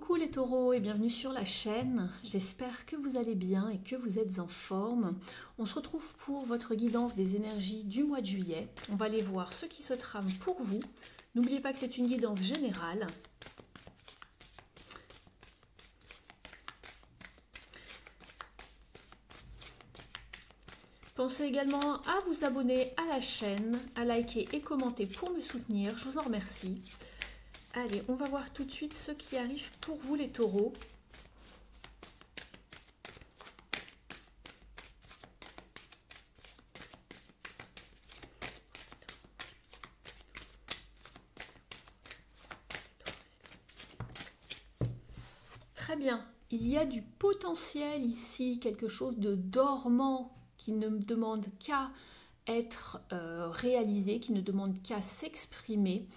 Coucou les taureaux et bienvenue sur la chaîne. J'espère que vous allez bien et que vous êtes en forme. On se retrouve pour votre guidance des énergies du mois de juillet. On va aller voir ce qui se trame pour vous. N'oubliez pas que c'est une guidance générale. Pensez également à vous abonner à la chaîne, à liker et commenter pour me soutenir. Je vous en remercie. Allez, on va voir tout de suite ce qui arrive pour vous les taureaux. Très bien, il y a du potentiel ici, quelque chose de dormant qui ne demande qu'à être réalisé, qui ne demande qu'à s'exprimer.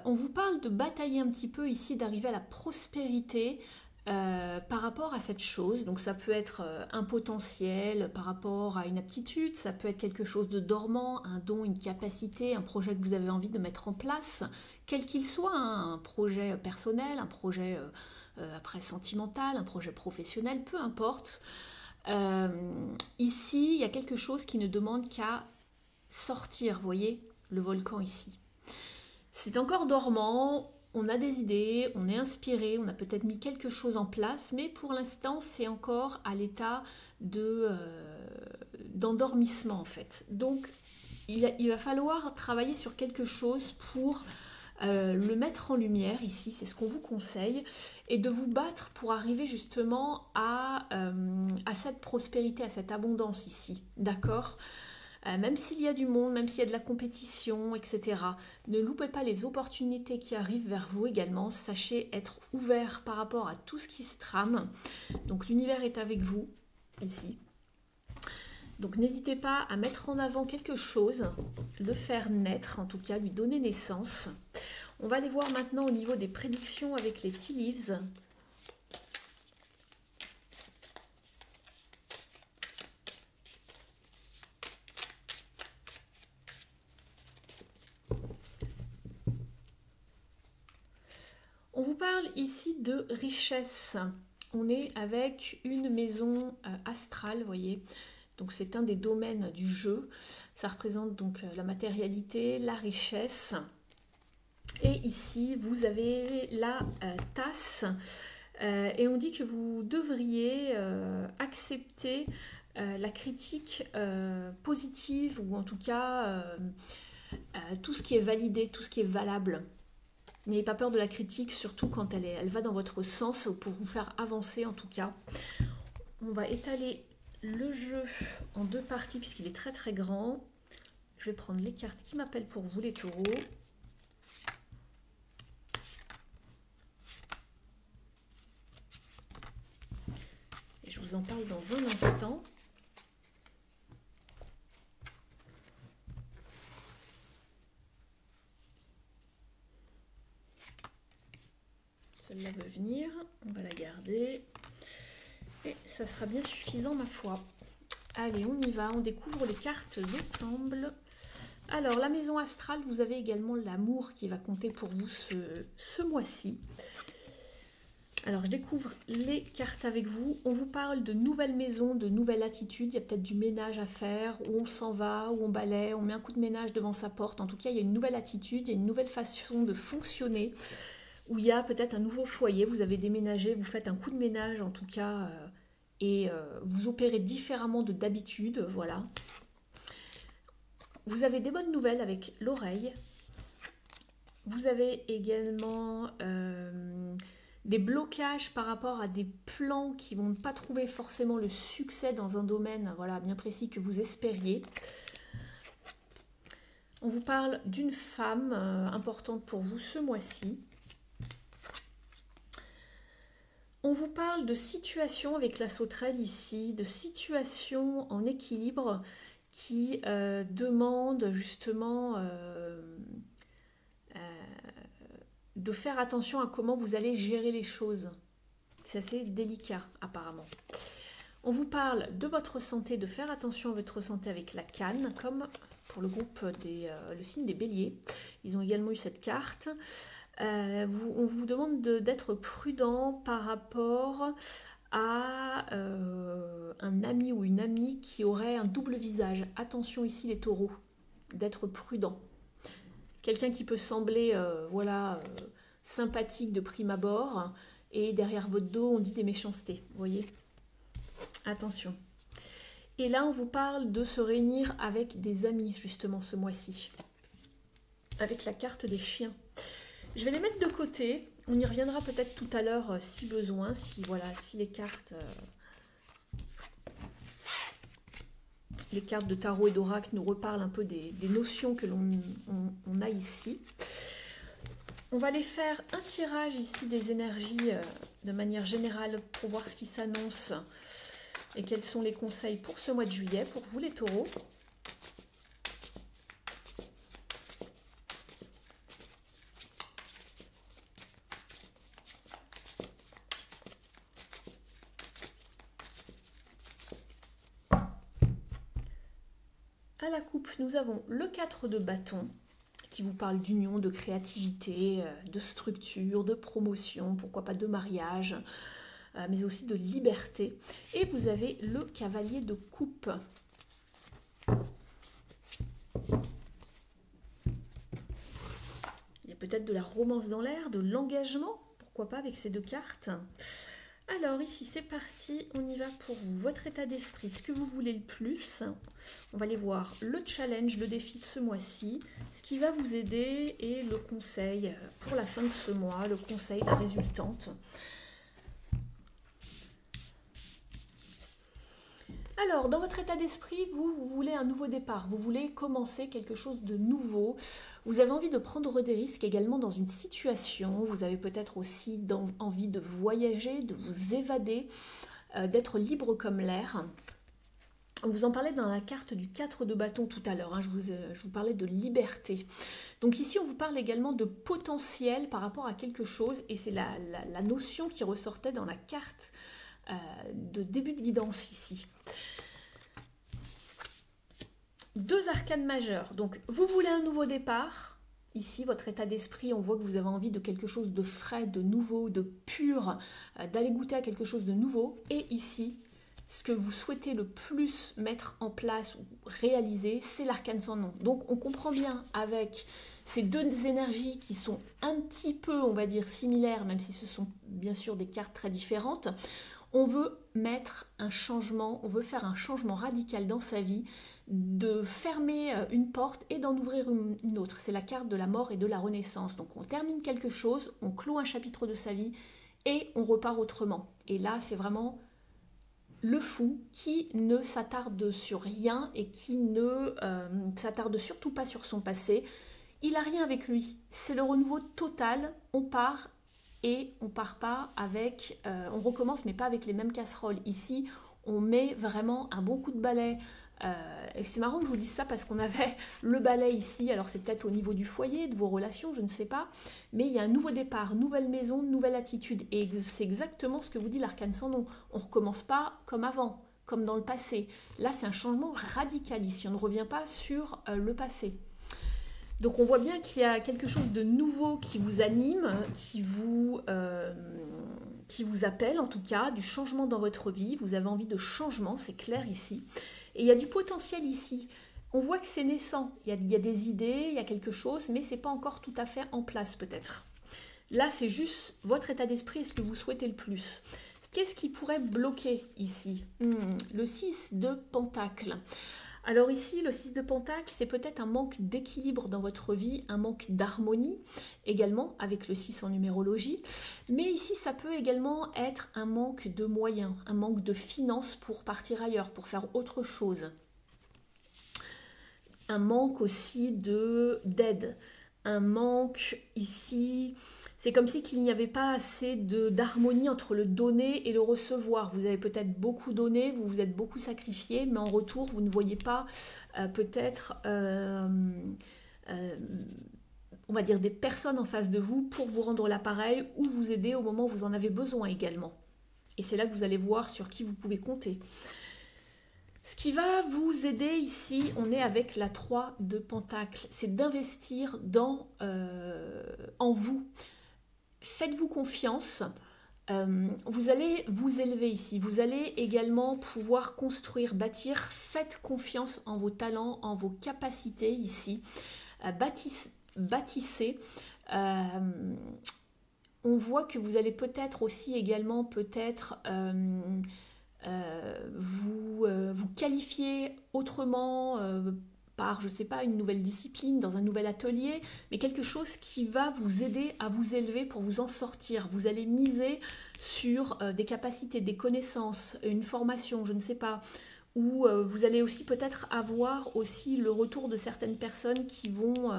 On vous parle de batailler un petit peu ici, d'arriver à la prospérité par rapport à cette chose. Donc ça peut être un potentiel par rapport à une aptitude, ça peut être quelque chose de dormant, un don, une capacité, un projet que vous avez envie de mettre en place, quel qu'il soit, hein, un projet personnel, un projet après sentimental, un projet professionnel, peu importe. Ici, il y a quelque chose qui ne demande qu'à sortir, vous voyez, le volcan ici. C'est encore dormant, on a des idées, on est inspiré, on a peut-être mis quelque chose en place, mais pour l'instant, c'est encore à l'état d'endormissement en fait. Donc, il va falloir travailler sur quelque chose pour le mettre en lumière ici, c'est ce qu'on vous conseille, et de vous battre pour arriver justement à cette prospérité, à cette abondance ici, d'accord ? Même s'il y a du monde, même s'il y a de la compétition, etc. Ne loupez pas les opportunités qui arrivent vers vous également. Sachez être ouvert par rapport à tout ce qui se trame. Donc l'univers est avec vous, ici. Donc n'hésitez pas à mettre en avant quelque chose, le faire naître, en tout cas, lui donner naissance. On va aller voir maintenant au niveau des prédictions avec les Tea Leaves. On vous parle ici de richesse. On est avec une maison astrale, vous voyez. Donc c'est un des domaines du jeu. Ça représente donc la matérialité, la richesse. Et ici, vous avez la tasse. Et on dit que vous devriez accepter la critique positive, ou en tout cas tout ce qui est validé, tout ce qui est valable. N'ayez pas peur de la critique, surtout quand elle va dans votre sens, pour vous faire avancer en tout cas. On va étaler le jeu en deux parties puisqu'il est très très grand. Je vais prendre les cartes qui m'appellent pour vous les taureaux. Et je vous en parle dans un instant. Celle-là veut venir, on va la garder. Et ça sera bien suffisant, ma foi. Allez, on y va, on découvre les cartes ensemble. Alors, la maison astrale, vous avez également l'amour qui va compter pour vous ce mois-ci. Alors, je découvre les cartes avec vous. On vous parle de nouvelles maisons, de nouvelles attitudes. Il y a peut-être du ménage à faire, où on s'en va, où on balaie, on met un coup de ménage devant sa porte. En tout cas, il y a une nouvelle attitude, il y a une nouvelle façon de fonctionner, où il y a peut-être un nouveau foyer, vous avez déménagé, vous faites un coup de ménage en tout cas, et vous opérez différemment de d'habitude, voilà. Vous avez des bonnes nouvelles avec l'oreille. Vous avez également des blocages par rapport à des plans qui ne vont pas trouver forcément le succès dans un domaine, voilà, bien précis que vous espériez. On vous parle d'une femme importante pour vous ce mois-ci. On vous parle de situations avec la sauterelle ici, de situations en équilibre qui demandent justement de faire attention à comment vous allez gérer les choses. C'est assez délicat apparemment. On vous parle de votre santé, de faire attention à votre santé avec la canne, comme pour le groupe le signe des béliers. Ils ont également eu cette carte. On vous demande d'être prudent par rapport à un ami ou une amie qui aurait un double visage. Attention ici les taureaux, d'être prudent. Quelqu'un qui peut sembler sympathique de prime abord et derrière votre dos on dit des méchancetés, vous voyez. Attention. Et là on vous parle de se réunir avec des amis justement ce mois-ci. Avec la carte des chiens. Je vais les mettre de côté. On y reviendra peut-être tout à l'heure si besoin, si les cartes de tarot et d'oracle nous reparlent un peu des notions que l'on a ici. On va aller faire un tirage ici des énergies de manière générale pour voir ce qui s'annonce et quels sont les conseils pour ce mois de juillet pour vous les taureaux. À la coupe, nous avons le 4 de bâton qui vous parle d'union, de créativité, de structure, de promotion, pourquoi pas de mariage, mais aussi de liberté. Et vous avez le cavalier de coupe. Il y a peut-être de la romance dans l'air, de l'engagement, pourquoi pas avec ces deux cartes. Alors ici c'est parti, on y va pour vous, votre état d'esprit, ce que vous voulez le plus. On va aller voir le challenge, le défi de ce mois-ci, ce qui va vous aider et le conseil pour la fin de ce mois, le conseil, la résultante. Alors, dans votre état d'esprit, vous voulez un nouveau départ, vous voulez commencer quelque chose de nouveau, vous avez envie de prendre des risques également dans une situation, vous avez peut-être aussi envie de voyager, de vous évader, d'être libre comme l'air. On vous en parlait dans la carte du 4 de bâton tout à l'heure, hein, je vous parlais de liberté. Donc ici, on vous parle également de potentiel par rapport à quelque chose, et c'est la notion qui ressortait dans la carte de début de guidance ici. Deux arcanes majeures, donc vous voulez un nouveau départ, ici votre état d'esprit, on voit que vous avez envie de quelque chose de frais, de nouveau, de pur, d'aller goûter à quelque chose de nouveau, et ici, ce que vous souhaitez le plus mettre en place ou réaliser, c'est l'arcane sans nom. Donc on comprend bien avec ces deux énergies qui sont un petit peu, on va dire, similaires, même si ce sont bien sûr des cartes très différentes, on veut mettre un changement, on veut faire un changement radical dans sa vie, de fermer une porte et d'en ouvrir une autre. C'est la carte de la mort et de la renaissance. Donc on termine quelque chose, on clôt un chapitre de sa vie et on repart autrement. Et là, c'est vraiment le fou qui ne s'attarde sur rien et qui ne s'attarde surtout pas sur son passé. Il n'a rien avec lui. C'est le renouveau total. On part. Et on part pas avec, on recommence mais pas avec les mêmes casseroles. Ici, on met vraiment un bon coup de balai. Et c'est marrant que je vous dise ça parce qu'on avait le balai ici. Alors c'est peut-être au niveau du foyer, de vos relations, je ne sais pas. Mais il y a un nouveau départ, nouvelle maison, nouvelle attitude. Et c'est exactement ce que vous dit l'arcane sans nom. On ne recommence pas comme avant, comme dans le passé. Là, c'est un changement radical ici. On ne revient pas sur le passé. Donc on voit bien qu'il y a quelque chose de nouveau qui vous anime, qui vous appelle en tout cas, du changement dans votre vie. Vous avez envie de changement, c'est clair ici. Et il y a du potentiel ici. On voit que c'est naissant. Il y a des idées, il y a quelque chose, mais ce n'est pas encore tout à fait en place peut-être. Là, c'est juste votre état d'esprit et ce que vous souhaitez le plus. Qu'est-ce qui pourrait bloquer ici? Le 6 de Pentacle. Alors ici, le 6 de Pentacle, c'est peut-être un manque d'équilibre dans votre vie, un manque d'harmonie, également avec le 6 en numérologie. Mais ici, ça peut également être un manque de moyens, un manque de finances pour partir ailleurs, pour faire autre chose. Un manque aussi d'aide, un manque ici... C'est comme si qu'il n'y avait pas assez d'harmonie entre le donner et le recevoir. Vous avez peut-être beaucoup donné, vous vous êtes beaucoup sacrifié, mais en retour, vous ne voyez pas peut-être, on va dire, des personnes en face de vous pour vous rendre l'appareil ou vous aider au moment où vous en avez besoin également. Et c'est là que vous allez voir sur qui vous pouvez compter. Ce qui va vous aider ici, on est avec la 3 de Pentacles, c'est d'investir en vous. Faites-vous confiance. Vous allez vous élever ici, vous allez également pouvoir construire, bâtir, faites confiance en vos talents, en vos capacités ici, bâtissez. On voit que vous allez peut-être aussi également vous qualifier autrement par, je ne sais pas, une nouvelle discipline, dans un nouvel atelier, mais quelque chose qui va vous aider à vous élever pour vous en sortir. Vous allez miser sur des capacités, des connaissances, une formation, je ne sais pas, ou vous allez aussi peut-être avoir aussi le retour de certaines personnes qui vont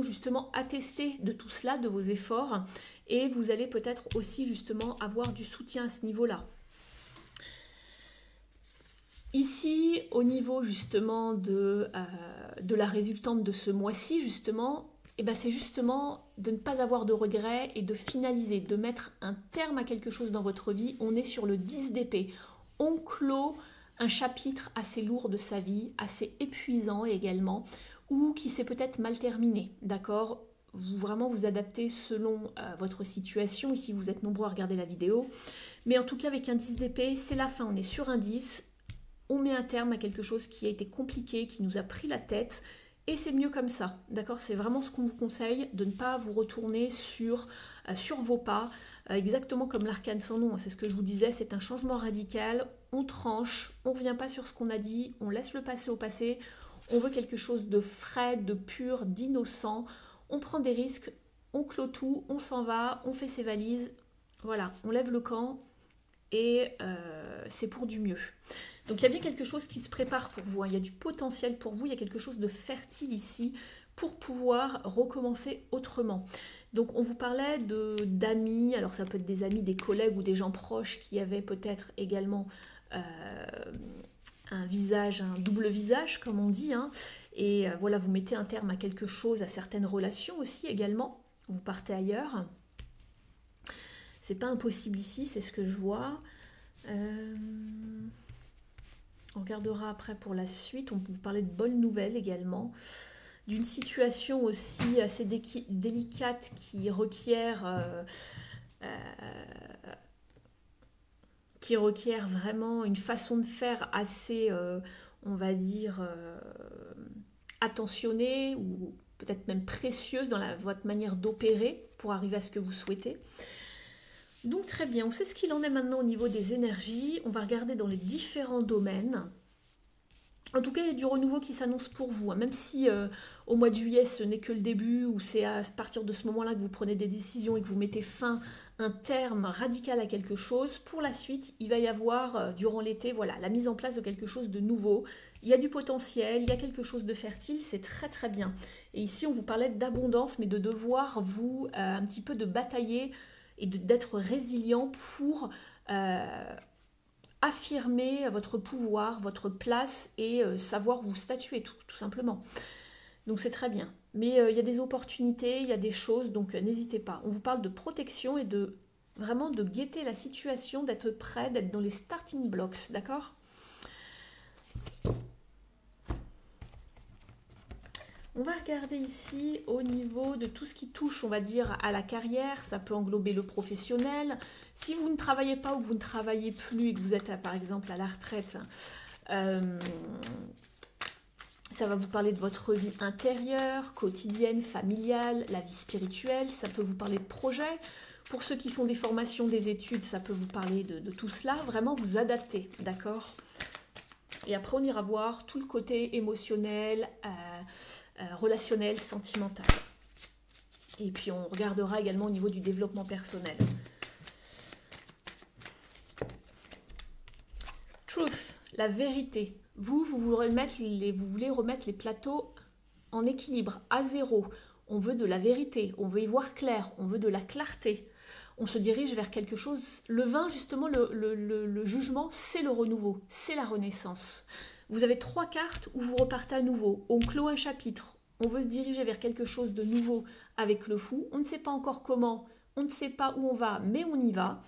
justement attester de tout cela, de vos efforts, et vous allez peut-être aussi justement avoir du soutien à ce niveau-là. Ici, au niveau justement de la résultante de ce mois-ci, justement, c'est justement de ne pas avoir de regrets et de finaliser, de mettre un terme à quelque chose dans votre vie. On est sur le 10 d'épée. On clôt un chapitre assez lourd de sa vie, assez épuisant également, ou qui s'est peut-être mal terminé, d'accord ? Vous vraiment vous adaptez selon votre situation. Ici, vous êtes nombreux à regarder la vidéo. Mais en tout cas, avec un 10 d'épée, c'est la fin. On est sur un 10. On met un terme à quelque chose qui a été compliqué, qui nous a pris la tête, et c'est mieux comme ça, d'accord? C'est vraiment ce qu'on vous conseille, de ne pas vous retourner sur vos pas, exactement comme l'arcane sans nom, c'est ce que je vous disais, c'est un changement radical, on tranche, on ne revient pas sur ce qu'on a dit, on laisse le passé au passé, on veut quelque chose de frais, de pur, d'innocent, on prend des risques, on clôt tout, on s'en va, on fait ses valises, voilà, on lève le camp, et c'est pour du mieux. Donc il y a bien quelque chose qui se prépare pour vous, hein. Il y a du potentiel pour vous, il y a quelque chose de fertile ici pour pouvoir recommencer autrement. Donc on vous parlait d'amis, alors ça peut être des amis, des collègues ou des gens proches qui avaient peut-être également un visage, un double visage comme on dit, hein. Et voilà, vous mettez un terme à quelque chose, à certaines relations aussi également, vous partez ailleurs. C'est pas impossible ici, c'est ce que je vois. On regardera après pour la suite. On peut vous parler de bonnes nouvelles également. D'une situation aussi assez délicate qui requiert vraiment une façon de faire assez, on va dire, attentionnée ou peut-être même précieuse dans votre manière d'opérer pour arriver à ce que vous souhaitez. Donc très bien, on sait ce qu'il en est maintenant au niveau des énergies. On va regarder dans les différents domaines. En tout cas, il y a du renouveau qui s'annonce pour vous, hein. Même si au mois de juillet, ce n'est que le début, ou c'est à partir de ce moment-là que vous prenez des décisions et que vous mettez un terme radical à quelque chose. Pour la suite, il va y avoir, durant l'été, voilà, la mise en place de quelque chose de nouveau. Il y a du potentiel, il y a quelque chose de fertile, c'est très très bien. Et ici, on vous parlait d'abondance, mais de devoir vous un petit peu de batailler et d'être résilient pour affirmer votre pouvoir, votre place et savoir vous statuer tout simplement. Donc c'est très bien. Mais il y a des opportunités, il y a des choses, donc n'hésitez pas. On vous parle de protection et vraiment de guetter la situation, d'être prêt, d'être dans les starting blocks, d'accord ? On va regarder ici au niveau de tout ce qui touche, on va dire, à la carrière. Ça peut englober le professionnel. Si vous ne travaillez pas ou que vous ne travaillez plus et que vous êtes, par exemple, à la retraite, ça va vous parler de votre vie intérieure, quotidienne, familiale, la vie spirituelle. Ça peut vous parler de projets. Pour ceux qui font des formations, des études, ça peut vous parler de tout cela. Vraiment vous adapter, d'accord ? Et après, on ira voir tout le côté émotionnel, relationnel, sentimental. Et puis on regardera également au niveau du développement personnel. Truth, la vérité. Vous voulez remettre les plateaux en équilibre, à zéro. On veut de la vérité, on veut y voir clair, on veut de la clarté. On se dirige vers quelque chose. Le vin, justement, le jugement, c'est le renouveau, c'est la renaissance. Vous avez 3 cartes où vous repartez à nouveau. On clôt un chapitre. On veut se diriger vers quelque chose de nouveau avec le fou. On ne sait pas encore comment, on ne sait pas où on va, mais on y va.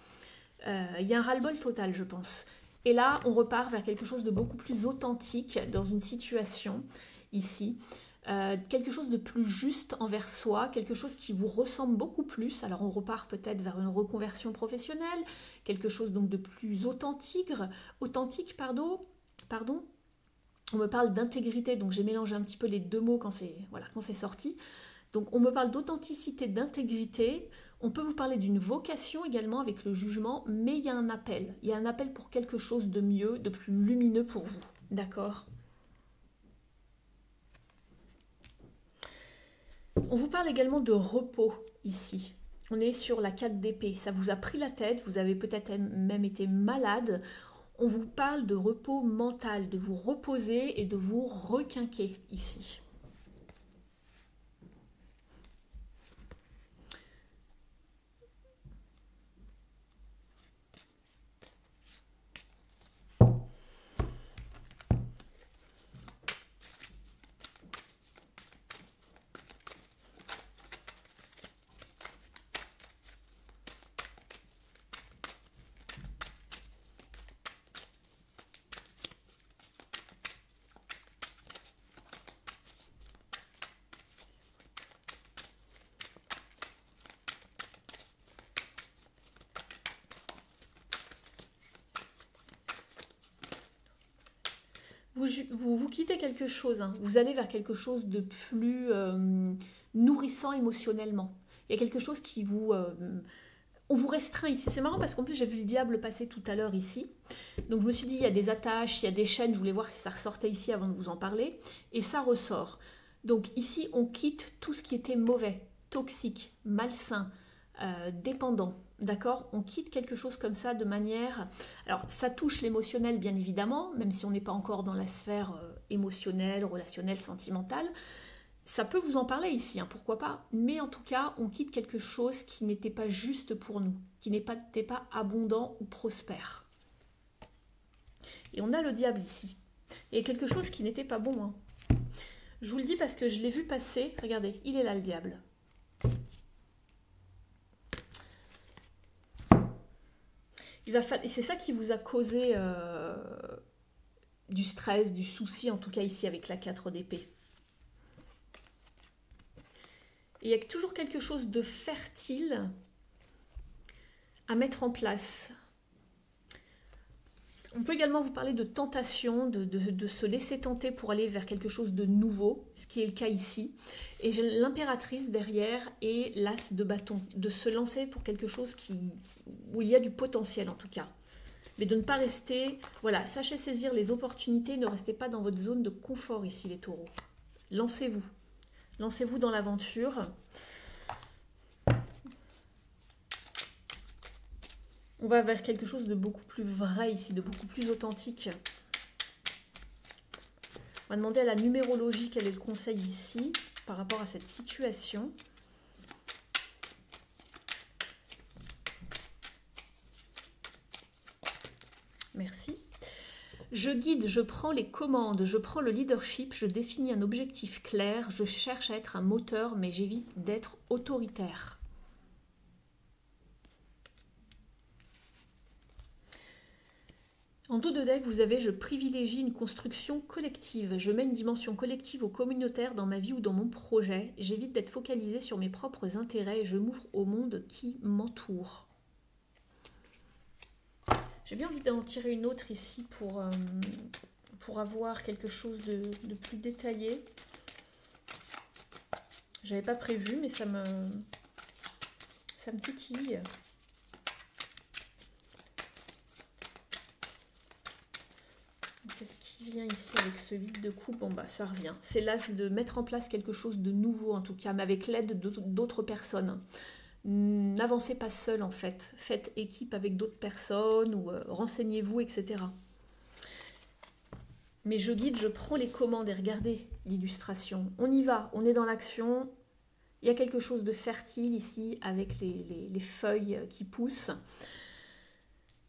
Il y a un ras-le-bol total, je pense. Et là, on repart vers quelque chose de beaucoup plus authentique dans une situation, ici. Quelque chose de plus juste envers soi, quelque chose qui vous ressemble beaucoup plus. Alors on repart peut-être vers une reconversion professionnelle, quelque chose donc de plus authentique, pardon. On me parle d'intégrité, donc j'ai mélangé un petit peu les deux mots quand c'est sorti. Donc on me parle d'authenticité, d'intégrité. On peut vous parler d'une vocation également avec le jugement, mais il y a un appel. Il y a un appel pour quelque chose de mieux, de plus lumineux pour vous. D'accord ? On vous parle également de repos ici. On est sur la 4 d'épée. Ça vous a pris la tête, vous avez peut-être même été malade. On vous parle de repos mental, de vous reposer et de vous requinquer ici. Vous quittez quelque chose, hein. Vous allez vers quelque chose de plus nourrissant émotionnellement. Il y a quelque chose qui vous... on vous restreint ici. C'est marrant parce qu'en plus j'ai vu le diable passer tout à l'heure ici. Donc je me suis dit il y a des attaches, il y a des chaînes, je voulais voir si ça ressortait ici avant de vous en parler. Et ça ressort. Donc ici on quitte tout ce qui était mauvais, toxique, malsain, dépendant. D'accord? On quitte quelque chose comme ça de manière... Alors, ça touche l'émotionnel, bien évidemment, même si on n'est pas encore dans la sphère émotionnelle, relationnelle, sentimentale. Ça peut vous en parler ici, hein, pourquoi pas. Mais en tout cas, on quitte quelque chose qui n'était pas juste pour nous, qui n'était pas abondant ou prospère. Et on a le diable ici. Et quelque chose qui n'était pas bon. Hein. Je vous le dis parce que je l'ai vu passer. Regardez, il est là le diable. Et c'est ça qui vous a causé du stress, du souci, en tout cas ici avec la 4 d'épée. Et il y a toujours quelque chose de fertile à mettre en place. On peut également vous parler de tentation, de se laisser tenter pour aller vers quelque chose de nouveau, ce qui est le cas ici. Et j'ai l'impératrice derrière et l'as de bâton, de se lancer pour quelque chose où il y a du potentiel en tout cas. Mais de ne pas rester, voilà, sachez saisir les opportunités, ne restez pas dans votre zone de confort ici les taureaux. Lancez-vous, lancez-vous dans l'aventure. On va vers quelque chose de beaucoup plus vrai ici, de beaucoup plus authentique. On va demander à la numérologie quel est le conseil ici par rapport à cette situation. Merci. Je guide, je prends les commandes, je prends le leadership, je définis un objectif clair, je cherche à être un moteur, mais j'évite d'être autoritaire. En dos de deck, vous avez « Je privilégie une construction collective. Je mets une dimension collective ou communautaire dans ma vie ou dans mon projet. J'évite d'être focalisé sur mes propres intérêts et je m'ouvre au monde qui m'entoure. » J'ai bien envie d'en tirer une autre ici pour avoir quelque chose de plus détaillé. J'avais pas prévu, mais ça me titille. Qu'est-ce qui vient ici avec ce 8 de coupe? Bon bah ça revient. C'est l'as de mettre en place quelque chose de nouveau en tout cas, mais avec l'aide d'autres personnes. N'avancez pas seul en fait. Faites équipe avec d'autres personnes ou renseignez-vous, etc. Mais je guide, je prends les commandes et regardez l'illustration. On y va, on est dans l'action. Il y a quelque chose de fertile ici avec les feuilles qui poussent.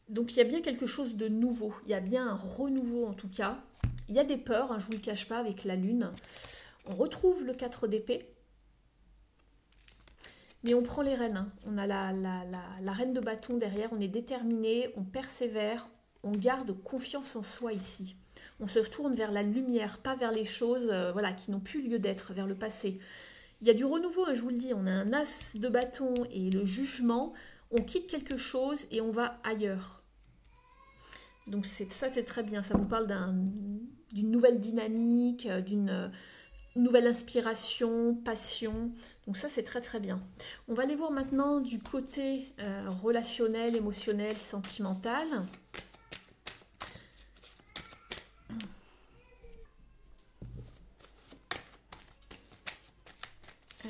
Donc il y a bien quelque chose de nouveau, il y a bien un renouveau en tout cas. Il y a des peurs, hein, je ne vous le cache pas, avec la lune. On retrouve le 4 d'épée, mais on prend les rênes. Hein. On a la reine de bâton derrière, on est déterminé, on persévère, on garde confiance en soi ici. On se tourne vers la lumière, pas vers les choses voilà, qui n'ont plus lieu d'être, vers le passé. Il y a du renouveau, hein, je vous le dis, on a un as de bâton et le jugement. On quitte quelque chose et on va ailleurs. Donc ça, c'est très bien. Ça vous parle d'une nouvelle dynamique, d'une nouvelle inspiration, passion. Donc ça, c'est très très bien. On va aller voir maintenant du côté relationnel, émotionnel, sentimental.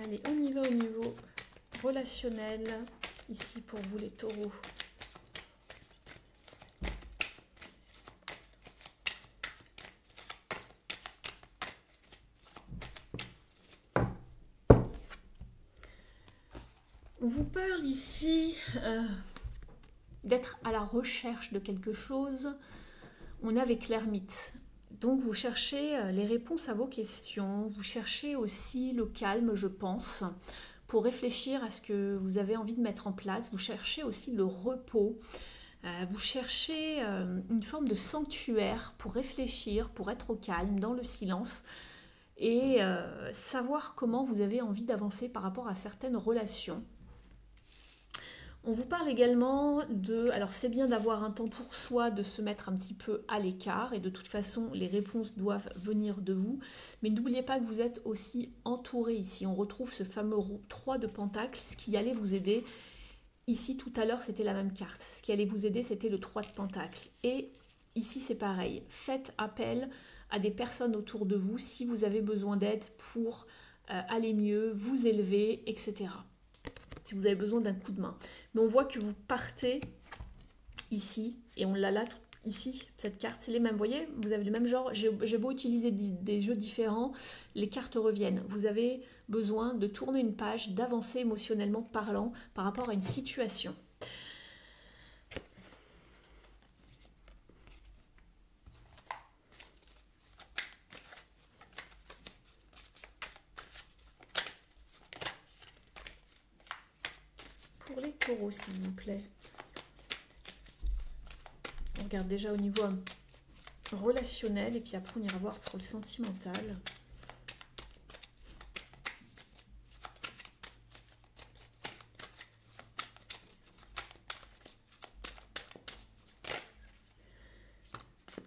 Allez, on y va au niveau relationnel, ici pour vous les taureaux. On vous parle ici d'être à la recherche de quelque chose. On est avec l'ermite. Donc vous cherchez les réponses à vos questions, vous cherchez aussi le calme, je pense, pour réfléchir à ce que vous avez envie de mettre en place. Vous cherchez aussi le repos, vous cherchez une forme de sanctuaire pour réfléchir, pour être au calme, dans le silence, et savoir comment vous avez envie d'avancer par rapport à certaines relations. On vous parle également de... Alors c'est bien d'avoir un temps pour soi, de se mettre un petit peu à l'écart, et de toute façon les réponses doivent venir de vous, mais n'oubliez pas que vous êtes aussi entouré ici. On retrouve ce fameux 3 de Pentacle, ce qui allait vous aider. Ici tout à l'heure c'était la même carte, ce qui allait vous aider c'était le 3 de Pentacle. Et ici c'est pareil, faites appel à des personnes autour de vous si vous avez besoin d'aide pour aller mieux, vous élever, etc. Si vous avez besoin d'un coup de main. Mais on voit que vous partez ici, et on l'a là, ici, cette carte, c'est les mêmes. Vous voyez, vous avez le même genre. J'ai beau utiliser des jeux différents, les cartes reviennent. Vous avez besoin de tourner une page, d'avancer émotionnellement parlant par rapport à une situation. Pour les taureaux, s'il vous plaît. On regarde déjà au niveau relationnel et puis après on ira voir pour le sentimental.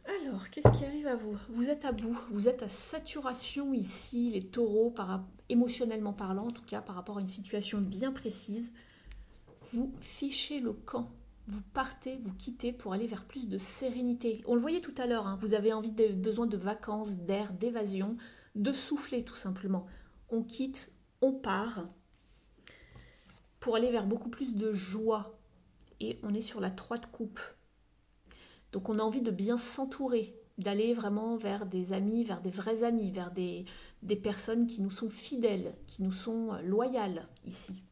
Alors, qu'est-ce qui arrive à vous? Vous êtes à bout, vous êtes à saturation ici, les taureaux, émotionnellement parlant, en tout cas par rapport à une situation bien précise. Vous fichez le camp. Vous partez, vous quittez pour aller vers plus de sérénité. On le voyait tout à l'heure, hein, vous avez besoin de vacances, d'air, d'évasion, de souffler tout simplement. On quitte, on part pour aller vers beaucoup plus de joie. Et on est sur la 3 de coupe. Donc on a envie de bien s'entourer, d'aller vraiment vers des amis, vers des vrais amis, vers des personnes qui nous sont fidèles, qui nous sont loyales ici.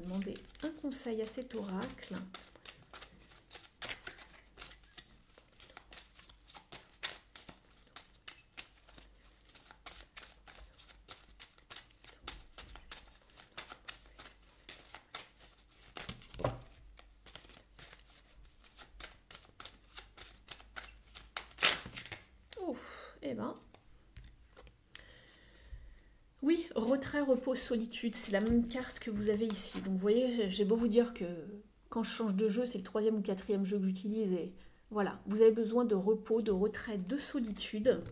Demander un conseil à cet oracle. Ouf, eh ben... Oui, retrait, repos, solitude, c'est la même carte que vous avez ici. Donc vous voyez, j'ai beau vous dire que quand je change de jeu, c'est le 3e ou 4e jeu que j'utilise. Et voilà, vous avez besoin de repos, de retrait, de solitude.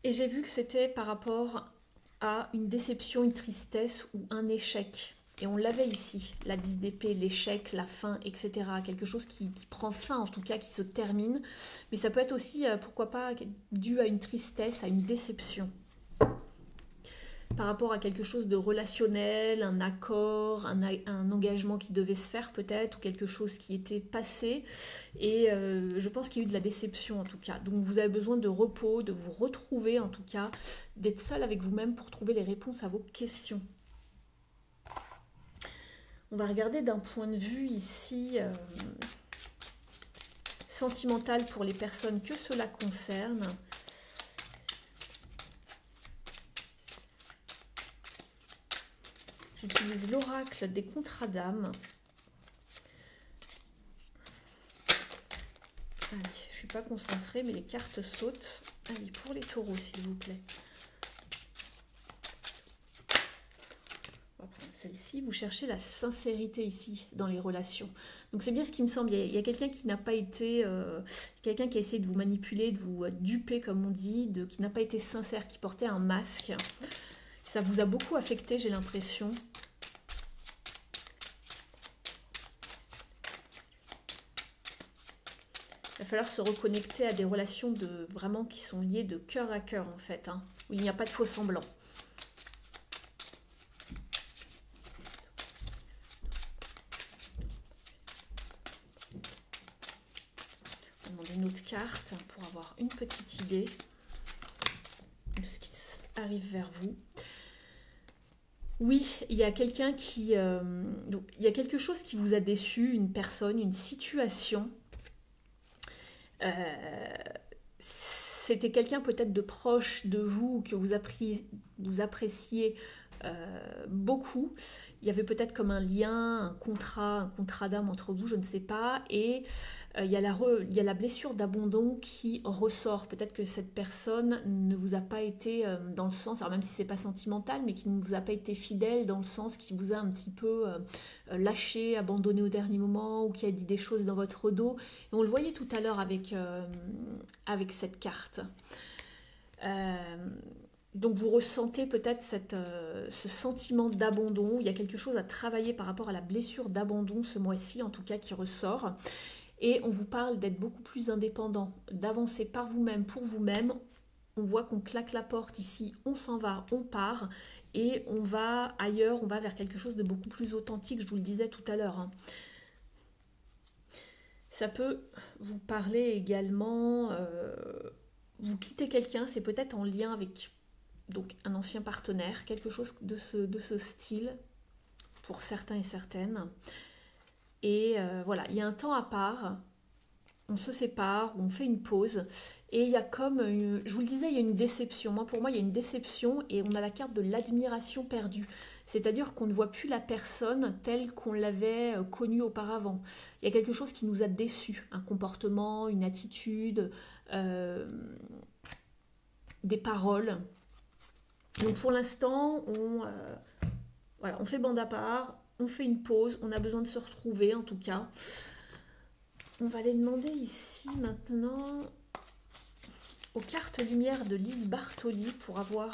Et j'ai vu que c'était par rapport à une déception, une tristesse ou un échec. Et on l'avait ici, la 10 d'épée, l'échec, la fin, etc. Quelque chose qui prend fin, en tout cas, qui se termine. Mais ça peut être aussi, pourquoi pas, dû à une tristesse, à une déception. Par rapport à quelque chose de relationnel, un accord, un engagement qui devait se faire peut-être, ou quelque chose qui était passé. Et je pense qu'il y a eu de la déception en tout cas. Donc vous avez besoin de repos, de vous retrouver en tout cas, d'être seul avec vous-même pour trouver les réponses à vos questions. On va regarder d'un point de vue ici sentimental pour les personnes que cela concerne. J'utilise l'oracle des contrats d'âme. Allez, je ne suis pas concentrée, mais les cartes sautent. Allez, pour les taureaux, s'il vous plaît. On va prendre celle-ci. Vous cherchez la sincérité ici, dans les relations. Donc c'est bien ce qui me semble. Il y a quelqu'un qui n'a pas été... quelqu'un qui a essayé de vous manipuler, de vous duper, comme on dit, qui n'a pas été sincère, qui portait un masque. Ça vous a beaucoup affecté, j'ai l'impression. Il va falloir se reconnecter à des relations vraiment qui sont liées de cœur à cœur, en fait, hein, où il n'y a pas de faux semblants. On va demander une autre carte pour avoir une petite idée de ce qui arrive vers vous. Oui, il y a quelqu'un qui... il y a quelque chose qui vous a déçu, une personne, une situation. C'était quelqu'un peut-être de proche de vous, que vous appréciez beaucoup. Il y avait peut-être comme un lien, un contrat d'âme entre vous, je ne sais pas. Et il y a la blessure d'abandon qui ressort. Peut-être que cette personne ne vous a pas été dans le sens, alors même si c'est pas sentimental, mais qui ne vous a pas été fidèle dans le sens qui vous a un petit peu lâché, abandonné au dernier moment, ou qui a dit des choses dans votre dos. Et on le voyait tout à l'heure avec cette carte. Donc vous ressentez peut-être ce sentiment d'abandon. Il y a quelque chose à travailler par rapport à la blessure d'abandon ce mois-ci, en tout cas, qui ressort. Et on vous parle d'être beaucoup plus indépendant, d'avancer par vous-même, pour vous-même. On voit qu'on claque la porte ici, on s'en va, on part. Et on va ailleurs, on va vers quelque chose de beaucoup plus authentique, je vous le disais tout à l'heure, hein. Ça peut vous parler également... vous quittez quelqu'un, c'est peut-être en lien avec... donc un ancien partenaire, quelque chose de ce style, pour certains et certaines. Et voilà, il y a un temps à part, on se sépare, on fait une pause, et il y a comme, je vous le disais, il y a une déception. Pour moi, il y a une déception, et on a la carte de l'admiration perdue. C'est-à-dire qu'on ne voit plus la personne telle qu'on l'avait connue auparavant. Il y a quelque chose qui nous a déçus, un comportement, une attitude, des paroles. Donc pour l'instant, voilà, on fait bande à part, on fait une pause, on a besoin de se retrouver en tout cas. On va aller demander ici maintenant aux cartes lumière de Lise Bartoli pour avoir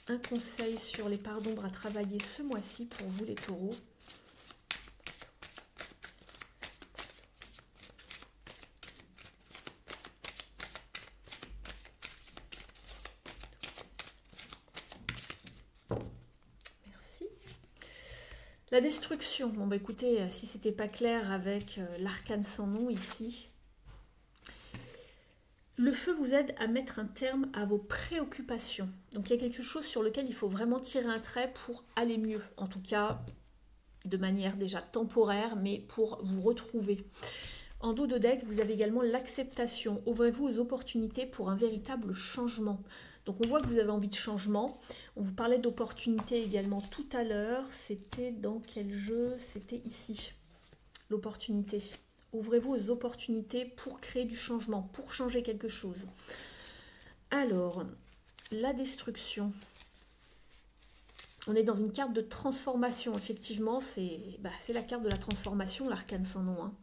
un conseil sur les parts d'ombre à travailler ce mois-ci pour vous les taureaux. La destruction. Bon bah écoutez, si c'était pas clair avec l'arcane sans nom ici. Le feu vous aide à mettre un terme à vos préoccupations. Donc il y a quelque chose sur lequel il faut vraiment tirer un trait pour aller mieux. En tout cas, de manière déjà temporaire, mais pour vous retrouver. En dos de deck, vous avez également l'acceptation. Ouvrez-vous aux opportunités pour un véritable changement. Donc on voit que vous avez envie de changement. On vous parlait d'opportunités également tout à l'heure. C'était dans quel jeu? C'était ici. L'opportunité. Ouvrez-vous aux opportunités pour créer du changement, pour changer quelque chose. Alors, la destruction. On est dans une carte de transformation. Effectivement, c'est la carte de la transformation, l'arcane sans nom, hein.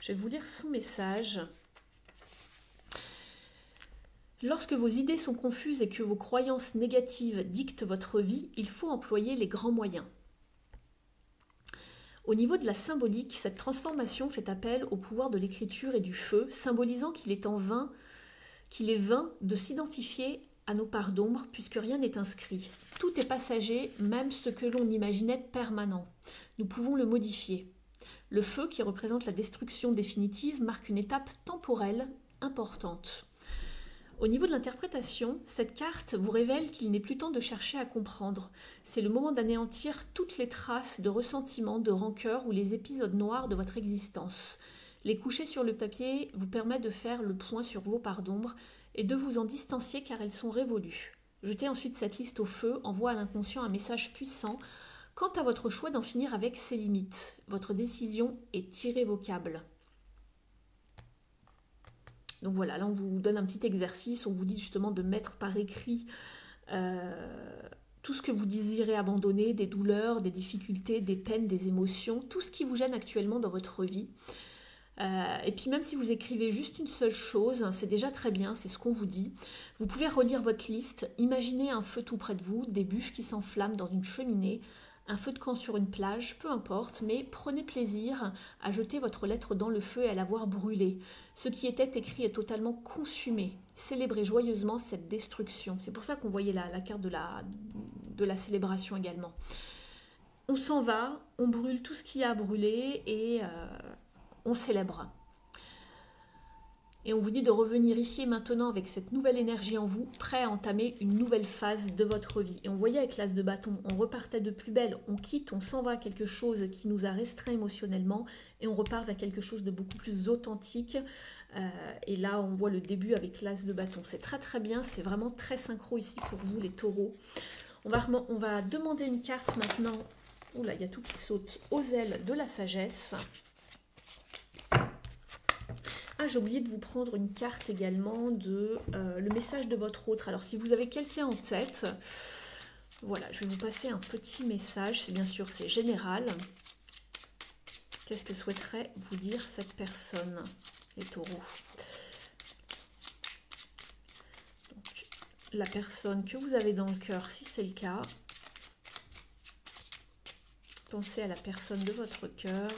Je vais vous lire son message. Lorsque vos idées sont confuses et que vos croyances négatives dictent votre vie, il faut employer les grands moyens. Au niveau de la symbolique, cette transformation fait appel au pouvoir de l'écriture et du feu, symbolisant qu'il est vain de s'identifier à nos parts d'ombre, puisque rien n'est inscrit. Tout est passager, même ce que l'on imaginait permanent. Nous pouvons le modifier. Le feu, qui représente la destruction définitive, marque une étape temporelle importante. Au niveau de l'interprétation, cette carte vous révèle qu'il n'est plus temps de chercher à comprendre. C'est le moment d'anéantir toutes les traces de ressentiment, de rancœur ou les épisodes noirs de votre existence. Les coucher sur le papier vous permet de faire le point sur vos parts d'ombre et de vous en distancier car elles sont révolues. Jetez ensuite cette liste au feu, envoie à l'inconscient un message puissant quant à votre choix d'en finir avec ses limites. Votre décision est irrévocable. Donc voilà, là on vous donne un petit exercice, on vous dit justement de mettre par écrit tout ce que vous désirez abandonner, des douleurs, des difficultés, des peines, des émotions, tout ce qui vous gêne actuellement dans votre vie. Et puis même si vous écrivez juste une seule chose, c'est déjà très bien, c'est ce qu'on vous dit. Vous pouvez relire votre liste, imaginez un feu tout près de vous, des bûches qui s'enflamment dans une cheminée, un feu de camp sur une plage, peu importe, mais prenez plaisir à jeter votre lettre dans le feu et à la voir brûler. Ce qui était écrit est totalement consumé. Célébrez joyeusement cette destruction. C'est pour ça qu'on voyait la carte de la célébration également. On s'en va, on brûle tout ce qu'il y a à brûler et on célèbre. Et on vous dit de revenir ici et maintenant avec cette nouvelle énergie en vous, prêt à entamer une nouvelle phase de votre vie. Et on voyait avec l'as de bâton, on repartait de plus belle, on quitte, on s'en va à quelque chose qui nous a restreint émotionnellement et on repart vers quelque chose de beaucoup plus authentique. Et là, on voit le début avec l'as de bâton. C'est très très bien, c'est vraiment très synchro ici pour vous les taureaux. On va demander une carte maintenant. Oula, il y a tout qui saute aux ailes de la sagesse. Ah, j'ai oublié de vous prendre une carte également de le message de votre autre. Alors, si vous avez quelqu'un en tête, voilà, je vais vous passer un petit message. Bien sûr, c'est général. Qu'est-ce que souhaiterait vous dire cette personne, les taureaux? Donc, la personne que vous avez dans le cœur, si c'est le cas. Pensez à la personne de votre cœur.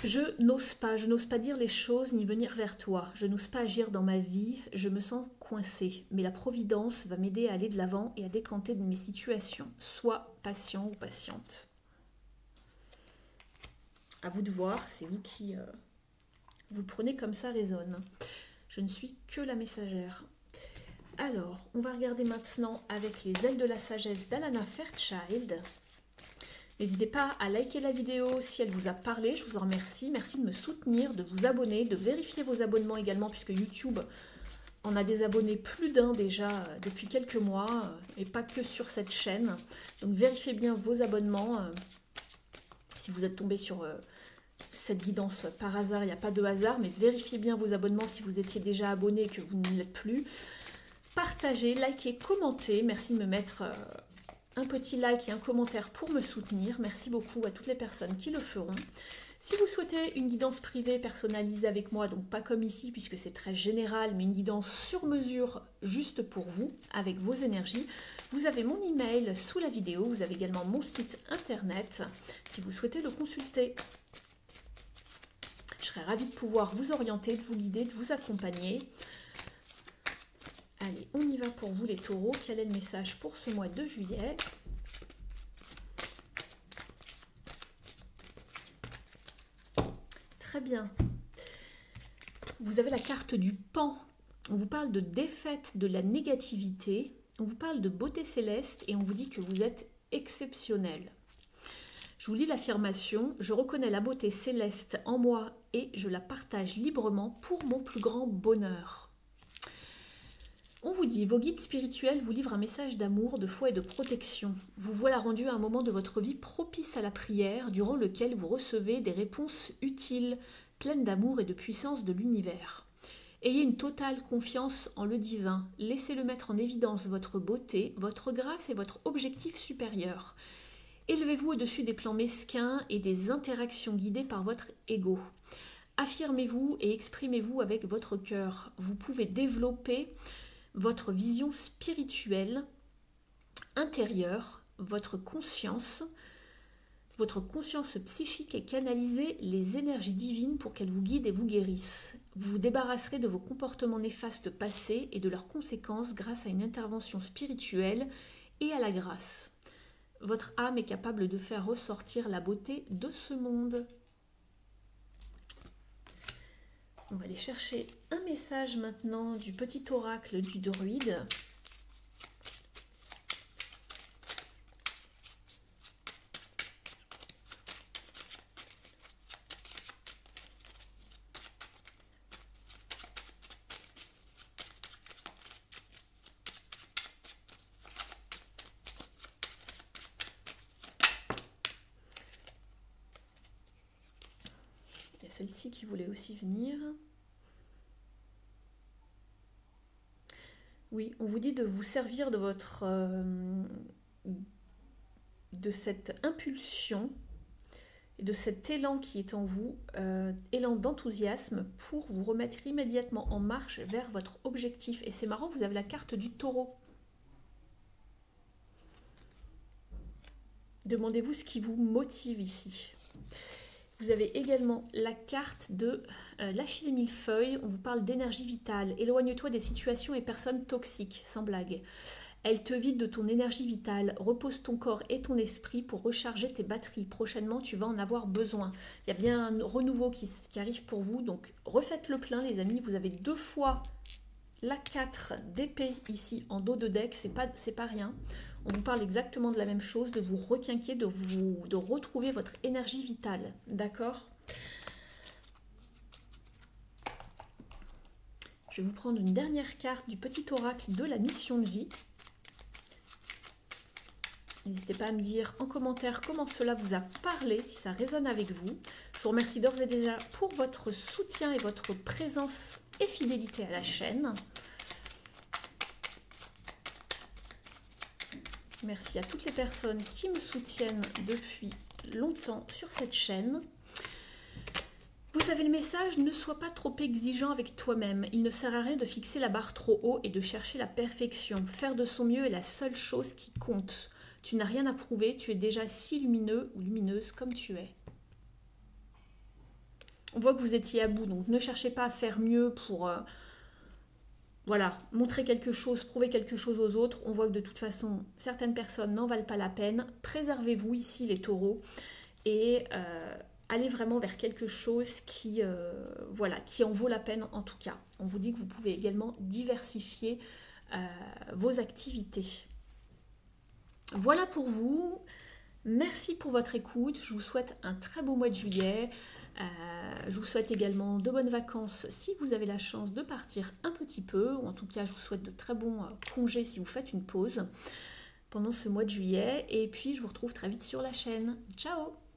Je n'ose pas dire les choses ni venir vers toi. Je n'ose pas agir dans ma vie, je me sens coincée. Mais la providence va m'aider à aller de l'avant et à décanter de mes situations. Sois patient ou patiente. À vous de voir, c'est vous qui vous le prenez comme ça résonne. Je ne suis que la messagère. Alors, on va regarder maintenant avec les ailes de la sagesse d'Alana Fairchild. N'hésitez pas à liker la vidéo si elle vous a parlé, je vous en remercie. Merci de me soutenir, de vous abonner, de vérifier vos abonnements également, puisque YouTube en a des abonnés plus d'un déjà depuis quelques mois, et pas que sur cette chaîne. Donc vérifiez bien vos abonnements. Si vous êtes tombé sur cette guidance par hasard, il n'y a pas de hasard, mais vérifiez bien vos abonnements si vous étiez déjà abonné et que vous ne l'êtes plus. Partagez, likez, commentez. Merci de me mettre un petit like et un commentaire pour me soutenir. Merci beaucoup à toutes les personnes qui le feront. Si vous souhaitez une guidance privée personnalisée avec moi, donc pas comme ici puisque c'est très général, mais une guidance sur mesure juste pour vous, avec vos énergies, vous avez mon email sous la vidéo, vous avez également mon site internet si vous souhaitez le consulter. Je serais ravie de pouvoir vous orienter, de vous guider, de vous accompagner. Allez, on y va pour vous les taureaux. Quel est le message pour ce mois de juillet? Très bien. Vous avez la carte du pan. On vous parle de défaite de la négativité. On vous parle de beauté céleste et on vous dit que vous êtes exceptionnel. Je vous lis l'affirmation. Je reconnais la beauté céleste en moi et je la partage librement pour mon plus grand bonheur. On vous dit, vos guides spirituels vous livrent un message d'amour, de foi et de protection. Vous voilà rendu à un moment de votre vie propice à la prière, durant lequel vous recevez des réponses utiles, pleines d'amour et de puissance de l'univers. Ayez une totale confiance en le divin. Laissez-le mettre en évidence votre beauté, votre grâce et votre objectif supérieur. Élevez-vous au-dessus des plans mesquins et des interactions guidées par votre ego. Affirmez-vous et exprimez-vous avec votre cœur. Vous pouvez développer votre vision spirituelle intérieure, votre conscience, Votre conscience psychique est canalisée les énergies divines pour qu'elles vous guident et vous guérissent. Vous vous débarrasserez de vos comportements néfastes passés et de leurs conséquences grâce à une intervention spirituelle et à la grâce. Votre âme est capable de faire ressortir la beauté de ce monde. On va aller chercher un message maintenant du petit oracle du druide. Celle-ci qui voulait aussi venir. Oui, on vous dit de vous servir de votre de cette impulsion et de cet élan qui est en vous, élan d'enthousiasme pour vous remettre immédiatement en marche vers votre objectif. Et c'est marrant, vous avez la carte du taureau. Demandez-vous ce qui vous motive ici. Vous avez également la carte de lâcher les millefeuilles. On vous parle d'énergie vitale. Éloigne-toi des situations et personnes toxiques, sans blague. Elle te vide de ton énergie vitale. Repose ton corps et ton esprit pour recharger tes batteries. Prochainement, tu vas en avoir besoin. Il y a bien un renouveau qui arrive pour vous. Donc, refaites le plein, les amis. Vous avez 2 fois la 4 d'épée ici en dos de deck. C'est pas rien. On vous parle exactement de la même chose, de vous requinquer, de retrouver votre énergie vitale. D'accord? Je vais vous prendre une dernière carte du petit oracle de la mission de vie. N'hésitez pas à me dire en commentaire comment cela vous a parlé, si ça résonne avec vous. Je vous remercie d'ores et déjà pour votre soutien et votre présence et fidélité à la chaîne. Merci à toutes les personnes qui me soutiennent depuis longtemps sur cette chaîne. Vous avez le message, ne sois pas trop exigeant avec toi-même. Il ne sert à rien de fixer la barre trop haut et de chercher la perfection. Faire de son mieux est la seule chose qui compte. Tu n'as rien à prouver, tu es déjà si lumineux ou lumineuse comme tu es. On voit que vous étiez à bout, donc ne cherchez pas à faire mieux pour... Voilà, montrer quelque chose, prouver quelque chose aux autres. On voit que de toute façon, certaines personnes n'en valent pas la peine. Préservez-vous ici, les taureaux, et allez vraiment vers quelque chose qui, voilà, qui en vaut la peine en tout cas. On vous dit que vous pouvez également diversifier vos activités. Voilà pour vous. Merci pour votre écoute. Je vous souhaite un très beau mois de juillet. Je vous souhaite également de bonnes vacances si vous avez la chance de partir un petit peu, ou en tout cas je vous souhaite de très bons congés si vous faites une pause pendant ce mois de juillet, et puis je vous retrouve très vite sur la chaîne. Ciao!